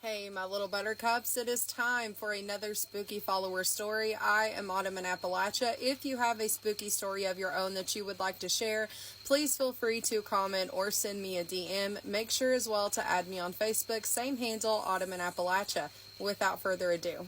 Hey, my little buttercups, it is time for another spooky follower story. I am Autumn in Appalachia. If you have a spooky story of your own that you would like to share, please feel free to comment or send me a DM. Make sure as well to add me on Facebook, same handle, Autumn in Appalachia. Without further ado.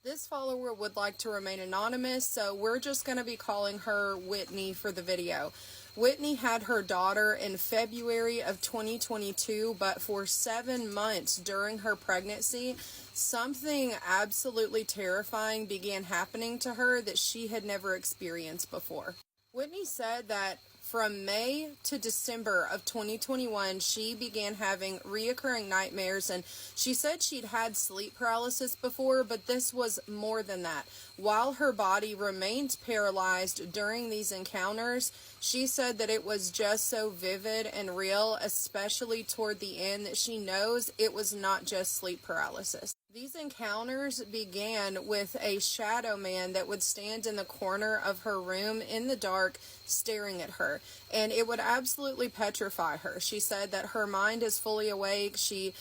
This follower would like to remain anonymous, so we're just going to be calling her Whitney for the video. Whitney had her daughter in February of 2022, but for 7 months during her pregnancy, something absolutely terrifying began happening to her that she had never experienced before. Whitney said that from May to December of 2021, she began having reoccurring nightmares, and she said she'd had sleep paralysis before, but this was more than that. While her body remained paralyzed during these encounters, she said that it was just so vivid and real, especially toward the end, that she knows it was not just sleep paralysis. These encounters began with a shadow man that would stand in the corner of her room in the dark staring at her, and it would absolutely petrify her. She said that her mind is fully awake. She,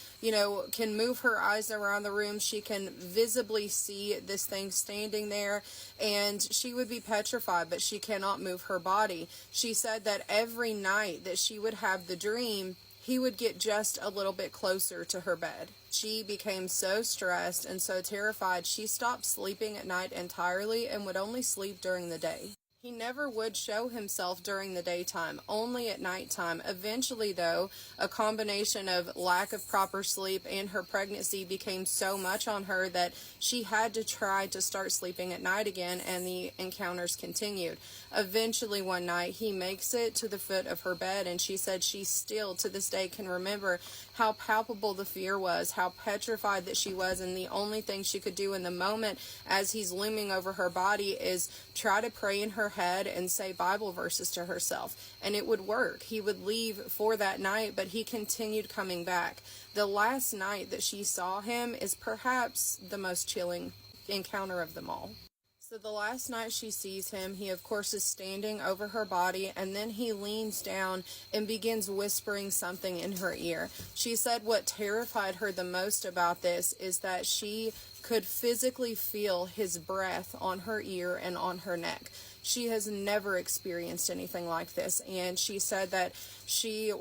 can move her eyes around the room. She can visibly see this thing standing there, and she would be petrified, but she cannot move her body. She said that every night that she would have the dream, he would get just a little bit closer to her bed. She became so stressed and so terrified, she stopped sleeping at night entirely and would only sleep during the day. He never would show himself during the daytime, only at nighttime. Eventually, though, a combination of lack of proper sleep and her pregnancy became so much on her that she had to try to start sleeping at night again, and the encounters continued. Eventually, one night, he makes it to the foot of her bed, and she said she still, to this day, can remember how palpable the fear was, how petrified that she was, and the only thing she could do in the moment as he's looming over her body is try to pray in her head and say Bible verses to herself, and it would work. He would leave for that night, but he continued coming back. The last night that she saw him is perhaps the most chilling encounter of them all. So the last night she sees him, he of course is standing over her body, and then he leans down and begins whispering something in her ear. She said what terrified her the most about this is that she could physically feel his breath on her ear and on her neck. She has never experienced anything like this, and she said that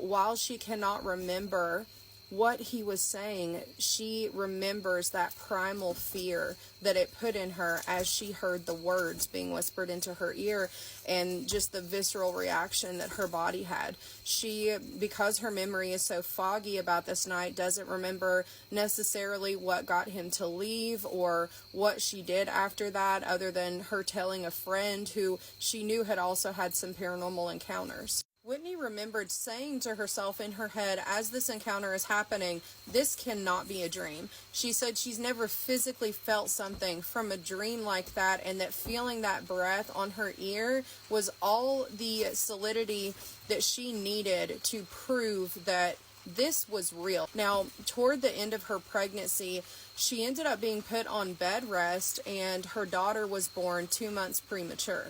while she cannot remember what he was saying, she remembers that primal fear that it put in her as she heard the words being whispered into her ear, and just the visceral reaction that her body had. She, because her memory is so foggy about this night, doesn't remember necessarily what got him to leave or what she did after that, other than her telling a friend who she knew had also had some paranormal encounters. Whitney remembered saying to herself in her head as this encounter is happening, this cannot be a dream. She said she's never physically felt something from a dream like that, and that feeling that breath on her ear was all the solidity that she needed to prove that this was real. Now, toward the end of her pregnancy, she ended up being put on bed rest, and her daughter was born 2 months premature.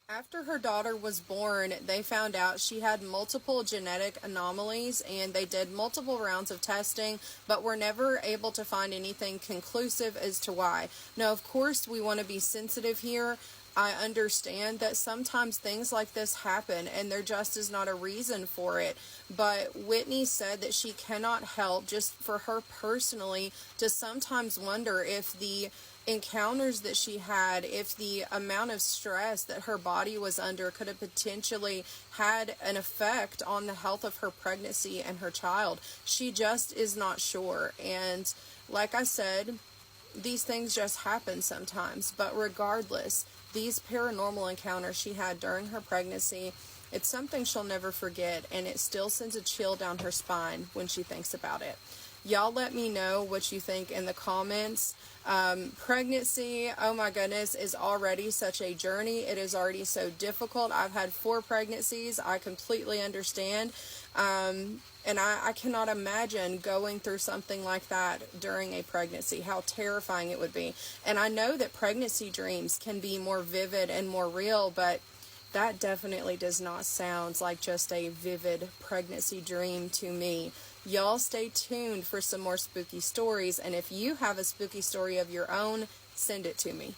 After her daughter was born, they found out she had multiple genetic anomalies, and they did multiple rounds of testing, but were never able to find anything conclusive as to why. Now, of course, we want to be sensitive here. I understand that sometimes things like this happen and there just is not a reason for it, but Whitney said that she cannot help, just for her personally, to sometimes wonder if the encounters that she had, if the amount of stress that her body was under could have potentially had an effect on the health of her pregnancy and her child. She just is not sure, and like I said, these things just happen sometimes. But regardless, these paranormal encounters she had during her pregnancy, it's something she'll never forget, and it still sends a chill down her spine when she thinks about it. Y'all let me know what you think in the comments. Pregnancy, oh my goodness, is already such a journey. It is already so difficult. I've had 4 pregnancies. I completely understand. And I cannot imagine going through something like that during a pregnancy, how terrifying it would be. And I know that pregnancy dreams can be more vivid and more real, but that definitely does not sound like just a vivid pregnancy dream to me. Y'all stay tuned for some more spooky stories, and if you have a spooky story of your own, send it to me.